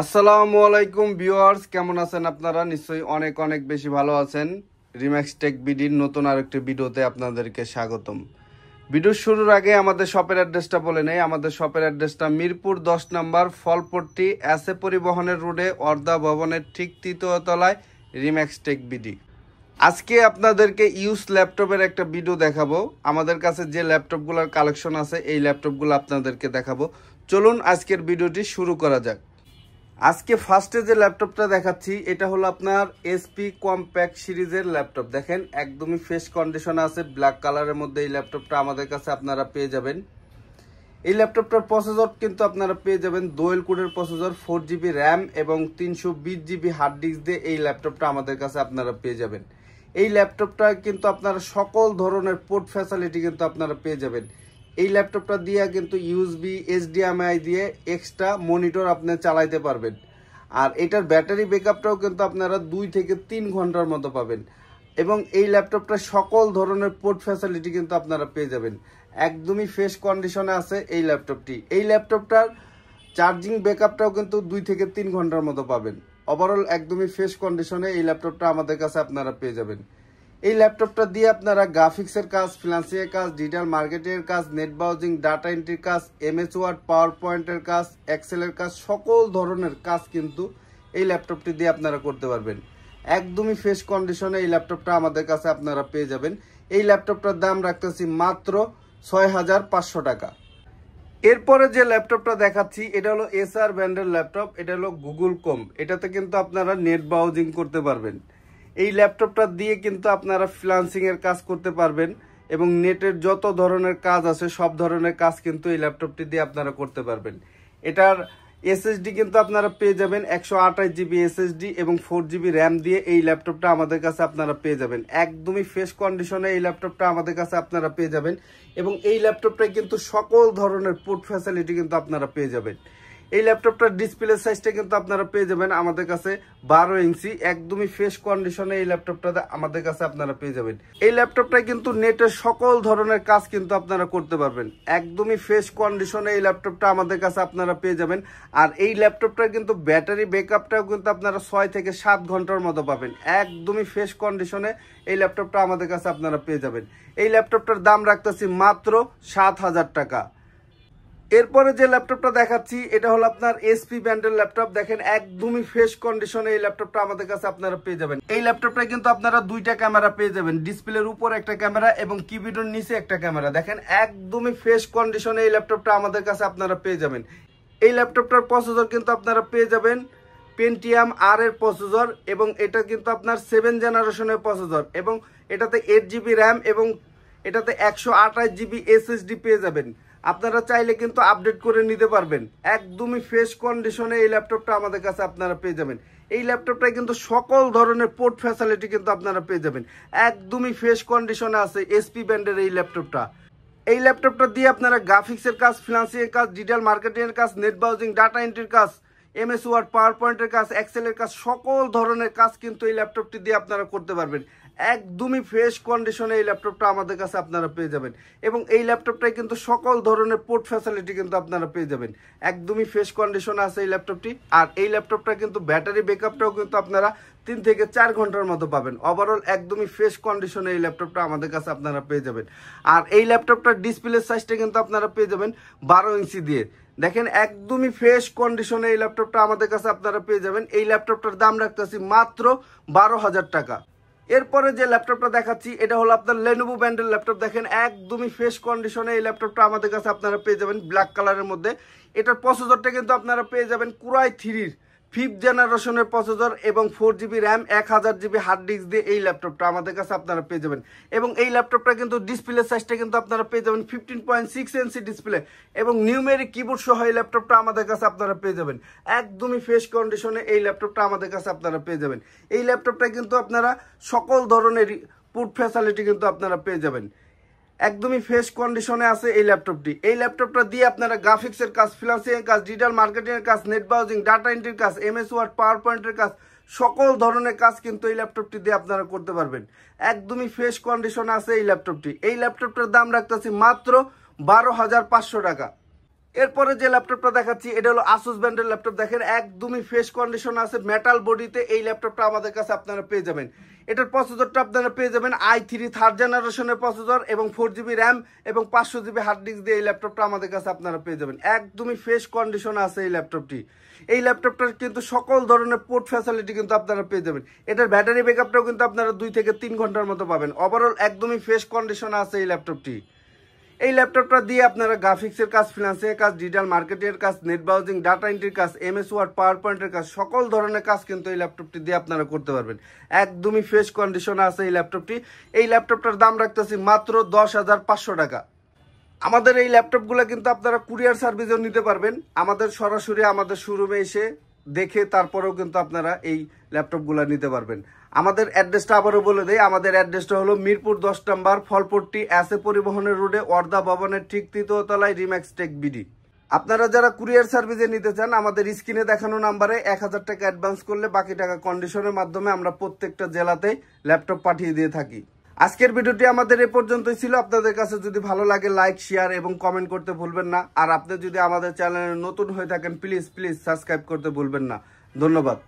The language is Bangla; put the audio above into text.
আসসালামু আলাইকুম ভিউয়ার্স, কেমন আছেন আপনারা? নিশ্চয়ই অনেক অনেক বেশি ভালো আছেন। রিম্যাক্স টেক বিডির নতুন আরেকটি ভিডিওতে আপনাদেরকে স্বাগতম। ভিডিও শুরুর আগে আমাদের শপের অ্যাড্রেসটা বলে নেই। আমাদের শপের অ্যাড্রেসটা মিরপুর 10 নম্বর ফলপট্টি এসএ পরিবহনের রোডে অর্ধা ভবনের ঠিক তৃতীয় তলায় রিম্যাক্স টেক বিডি। আজকে আপনাদেরকে ইউজ ল্যাপটপের একটা ভিডিও দেখাবো। আমাদের কাছে যে ল্যাপটপগুলোর কালেকশন আছে এই ল্যাপটপগুলো আপনাদেরকে দেখাবো। চলুন আজকের ভিডিওটি শুরু করা যাক। আজকে ফার্স্টে যে ল্যাপটপটা দেখাচ্ছি এটা হলো আপনার এসপি কম্প্যাক্ট সিরিজের ল্যাপটপ। দেখেন একদমই ফ্রেশ কন্ডিশনে আছে, ব্ল্যাক কালারের মধ্যে এই ল্যাপটপটা আমাদের কাছে আপনারা পেয়ে যাবেন। এই ল্যাপটপটার প্রসেসর কিন্তু আপনারা পেয়ে যাবেন দোয়েল কোডের প্রসেসর, 4GB র্যাম এবং 320GB হার্ড ডিস্ক দিয়ে এই ল্যাপটপটা আমাদের কাছে আপনারা পেয়ে যাবেন। এই ল্যাপটপটা কিন্তু আপনারা সকল ধরনের পোর্ট ফ্যাসিলিটি কিন্তু আপনারা পেয়ে যাবেন। এই ল্যাপটপটা দিয়ে কিন্তু ইউএসবি HDMI দিয়ে এক্সট্রা মনিটর আপনি চালাইতে পারবেন। আর এটার ব্যাটারি ব্যাকআপটাও কিন্তু আপনারা 2 থেকে 3 ঘন্টার মতো পাবেন। এবং এই ল্যাপটপটা সকল ধরনের পোর্ট ফ্যাসিলিটি কিন্তু আপনারা পেয়ে যাবেন। একদমই ফ্রেশ কন্ডিশনে আছে এই ল্যাপটপটি। এই ল্যাপটপটার চার্জিং ব্যাকআপটাও কিন্তু 2 থেকে 3 ঘন্টার মতো পাবেন। ওভারঅল একদমই ফ্রেশ কন্ডিশনে এই ল্যাপটপটা আমাদের কাছে আপনারা পেয়ে যাবেন। এই ল্যাপটপটা দিয়ে আপনারা গ্রাফিক্সের কাজ, ফ্রিল্যান্সিংয়ের কাজ, ডিজিটাল মার্কেটিংয়ের কাজ, নেট ব্রাউজিং, ডাটা এন্ট্রির কাজ, MS ওয়ার্ড, পাওয়ার পয়েন্টের কাজ, এক্সেলের কাজ, সকল ধরনের কাজ কিন্তু এই ল্যাপটপটি দিয়ে আপনারা করতে পারবেন। একদমই ফ্রেশ কন্ডিশনে এই ল্যাপটপটা আমাদের কাছে আপনারা পেয়ে যাবেন। এই ল্যাপটপটার দাম রাখতেছি মাত্র 6500 টাকা। এরপরে যে ল্যাপটপটা দেখাচ্ছি এটা হলো এসআর ব্র্যান্ডের ল্যাপটপ। এটা হলো গুগল কম। এটাতে কিন্তু আপনারা নেট ব্রাউজিং করতে পারবেন। এই ল্যাপটপটা দিয়ে কিন্তু আপনারা ফ্রিল্যান্সিং এর কাজ করতে পারবেন এবং নেটের যত ধরনের কাজ আছে সব ধরনের কাজ কিন্তু এই ল্যাপটপটি দিয়ে আপনারা করতে পারবেন। এটার SSD কিন্তু আপনারা পেয়ে যাবেন 128GB SSD এবং 4GB র্যাম দিয়ে এই ল্যাপটপটা আমাদের কাছে আপনারা পেয়ে যাবেন। একদমই ফ্রেশ কন্ডিশনে এই ল্যাপটপটা আমাদের কাছে আপনারা পেয়ে যাবেন এবং এই ল্যাপটপটায় কিন্তু সকল ধরনের পোর্ট ফ্যাসিলিটি কিন্তু আপনারা পেয়ে যাবেন। এই ল্যাপটপটার ডিসপ্লে সাইজটা কিন্তু আপনারা পেয়ে যাবেন আমাদের কাছে 12 ইঞ্চি। একদমই ফ্রেশ কন্ডিশনে এই ল্যাপটপটা আমাদের কাছে আপনারা পেয়ে যাবেন। এই ল্যাপটপটায় কিন্তু নেটের সকল ধরনের কাজ কিন্তু আপনারা করতে পারবেন। একদমই ফ্রেশ কন্ডিশনে এই ল্যাপটপটা আমাদের কাছে আপনারা পেয়ে যাবেন। আর এই ল্যাপটপটার কিন্তু ব্যাটারি ব্যাকআপটাও কিন্তু আপনারা 6 থেকে 7 ঘন্টার মতো পাবেন। একদমই ফ্রেশ কন্ডিশনে এই ল্যাপটপটা আমাদের কাছে আপনারা পেয়ে যাবেন। এই ল্যাপটপটার দাম রাখতেছি মাত্র 7000 টাকা। এরপরে যে ল্যাপটপটা দেখাচ্ছি এটা হলো আপনার এসপি ব্র্যান্ডের ল্যাপটপ। দেখেন একদমই ফ্রেশ কন্ডিশনে এই ল্যাপটপটা আমাদের কাছে আপনারা পেয়ে যাবেন। এই ল্যাপটপটা কিন্তু আপনারা 2টা ক্যামেরা পেয়ে যাবেন, ডিসপ্লের উপর একটা ক্যামেরা এবং কিবোর্ডের নিচে একটা ক্যামেরা। দেখেন একদমই ফ্রেশ কন্ডিশনে এই ল্যাপটপটা আমাদের কাছে আপনারা পেয়ে যাবেন। এই ল্যাপটপটার প্রসেসর কিন্তু আপনারা পেয়ে যাবেন পেন্টিয়াম R এর প্রসেসর এবং এটা কিন্তু আপনার 7 জেনারেশনের প্রসেসর এবং এটাতে 8GB র্যাম এবং এটাতে 128GB SSD পেয়ে যাবেন। আপনারা চাইলে কিন্তু আপডেট করে নিতে পারবেন। একদমই ফ্রেশ কন্ডিশনে এই ল্যাপটপটা আমাদের কাছে আপনারা পেয়ে যাবেন। এই ল্যাপটপটায় কিন্তু সকল ধরনের পোর্ট ফ্যাসিলিটি কিন্তু আপনারা পেয়ে যাবেন। একদমই ফ্রেশ কন্ডিশনে আছে এসপি ব্র্যান্ডের এই ল্যাপটপটা। এই ল্যাপটপটা দিয়ে আপনারা গ্রাফিক্সের কাজ, ফ্রিল্যান্সিংয়ের কাজ, ডিজিটাল মার্কেটিংয়ের কাজ, নেট ব্রাউজিং, ডাটা এন্ট্রির কাজ, MS ওয়ার্ড, পাওয়ার পয়েন্টের কাজ, এক্সেলের কাজ, সকল ধরনের কাজ কিন্তু এই ল্যাপটপটি দিয়ে আপনারা করতে পারবেন। একদমই ফ্রেশ কন্ডিশনে এই ল্যাপটপটা আমাদের কাছে আপনারা পেয়ে যাবেন এবং এই ল্যাপটপটায় কিন্তু সকল ধরনের পোর্ট ফ্যাসিলিটি কিন্তু আপনারা পেয়ে যাবেন। একদমই ফ্রেশ কন্ডিশনে আছে এই ল্যাপটপটি। আর এই ল্যাপটপটা কিন্তু ব্যাটারি ব্যাকআপটাও কিন্তু আপনারা 3 থেকে 4 ঘন্টার মতো পাবেন। ওভারঅল একদমই ফ্রেশ কন্ডিশনে এই ল্যাপটপটা আমাদের কাছে আপনারা পেয়ে যাবেন। আর এই ল্যাপটপটার ডিসপ্লে সাইজটা কিন্তু আপনারা পেয়ে যাবেন 12 ইঞ্চি দিয়ে। দেখেন একদমই ফ্রেশ কন্ডিশনে এই ল্যাপটপটা আমাদের কাছে আপনারা পেয়ে যাবেন। এই ল্যাপটপটার দাম রাখতেছি মাত্র 12000 টাকা। এরপরে যে ল্যাপটপটা দেখাচ্ছি এটা হলো আপনার লেনোভো ব্র্যান্ডের ল্যাপটপ। দেখেন একদমই ফ্রেশ কন্ডিশনে এই ল্যাপটপটা আমাদের কাছে আপনারা পেয়ে যাবেন ব্ল্যাক কালারের মধ্যে। এটার প্রসেসরটা কিন্তু আপনারা পেয়ে যাবেন কোরাই 3 5th জেনারেশনের প্রসেসর এবং 4GB RAM, 1000GB hard disk দিয়ে এই ল্যাপটপটা আমাদের কাছে আপনারা পেয়ে যাবেন। এবং এই ল্যাপটপটা কিন্তু ডিসপ্লে সাইজটা কিন্তু আপনারা পেয়ে যাবেন 15.6 ইঞ্চি ডিসপ্লে এবং নিউমেরিক কিবোর্ড সহ এই ল্যাপটপটা আমাদের কাছে আপনারা পেয়ে যাবেন। একদমই ফ্রেশ কন্ডিশনে এই ল্যাপটপটা আমাদের কাছে আপনারা পেয়ে যাবেন। এই ল্যাপটপটা কিন্তু আপনারা সকল ধরনের পোর্ট ফ্যাসিলিটি কিন্তু আপনারা পেয়ে যাবেন। একদমই ফ্রেশ কন্ডিশনে আছে এই ল্যাপটপটি। এই ল্যাপটপটা দিয়ে আপনারা গ্রাফিক্সের কাজ, ফ্রিল্যান্সিংয়ের কাজ, ডিজিটাল মার্কেটিংয়ের কাজ, নেট ব্রাউজিং, ডাটা এন্ট্রির কাজ, MS ওয়ার্ড, পাওয়ার পয়েন্টের কাজ, সকল ধরনের কাজ কিন্তু এই ল্যাপটপটি দিয়ে আপনারা করতে পারবেন। একদমই ফ্রেশ কন্ডিশনে আছে এই ল্যাপটপটি। এই ল্যাপটপটার দাম রাখতেছি মাত্র 12500 টাকা। এরপরে যে ল্যাপটপটা দেখাচ্ছি এটা হলো আসুস ব্র্যান্ডের ল্যাপটপ। দেখেন একদমই ফ্রেশ কন্ডিশন আছে, মেটাল বডিতে এই ল্যাপটপটা আমাদের কাছে আপনারা পেয়ে যাবেন। এটার প্রসেসরটা আপনারা পেয়ে যাবেন i3 থার্ড জেনারেশনের প্রসেসর এবং 4GB র্যাম এবং 500GB হার্ড ডিস্ক দিয়ে এই ল্যাপটপটা আমাদের কাছে আপনারা পেয়ে যাবেন। একদমই ফ্রেশ কন্ডিশনে আছে এই ল্যাপটপটি। এই ল্যাপটপটার কিন্তু সকল ধরনের পোর্ট ফ্যাসিলিটি কিন্তু আপনারা পেয়ে যাবেন। এটার ব্যাটারি ব্যাকআপটাও কিন্তু আপনারা 2 থেকে 3 ঘন্টার মতো পাবেন। ওভারঅল একদমই ফ্রেশ কন্ডিশনে আছে এই ল্যাপটপটি। এই ল্যাপটপটা দিয়ে আপনারা গ্রাফিক্সের কাজ, ফিনান্সের কাজ, ডিজিটাল মার্কেটের কাজ, নেট ব্রাউজিং, ডাটা এন্ট্রির কাজ, MS ওয়ার্ড, পাওয়ার পয়েন্টের কাজ, সকল ধরনের কাজ কিন্তু এই ল্যাপটপটি দিয়ে আপনারা করতে পারবেন। একদমই ফ্রেশ কন্ডিশনে আছে এই ল্যাপটপটি। এই ল্যাপটপটার দাম রাখতেছি মাত্র 10,500 টাকা। আমাদের এই ল্যাপটপগুলো কিন্তু আপনারা কুরিয়ার সার্ভিসেও নিতে পারবেন। আমাদের সরাসরি আমাদের শোরুমে এসে দেখে তারপরেও কিন্তু আপনারা এই ল্যাপটপগুলো নিতে পারবেন। আমাদের অ্যাড্রেসটা আবারও বলে দেই। আমাদের অ্যাড্রেসটা হলো মিরপুর 10 নম্বর ফলপট্টি এসএ পরিবহনের রোডে ওয়ার্দা ভবনের ঠিক 3য় তলায় রিম্যাক্স টেক বিডি। আপনারা যারা কুরিয়ার সার্ভিসে নিতে চান আমাদের স্ক্রিনে দেখানো নাম্বারে 1000 টাকা অ্যাডভান্স করলে বাকি টাকা কন্ডিশনের মাধ্যমে আমরা প্রত্যেকটা জেলাতেই ল্যাপটপ পাঠিয়ে দিয়ে থাকি। আজকের ভিডিওটি আমাদের এ পর্যন্তই ছিল। আপনাদের কাছে যদি ভালো লাগে লাইক, শেয়ার এবং কমেন্ট করতে ভুলবেন না। আর আপনি যদি আমাদের চ্যানেলে নতুন হয়ে থাকেন প্লিজ সাবস্ক্রাইব করতে ভুলবেন না। ধন্যবাদ।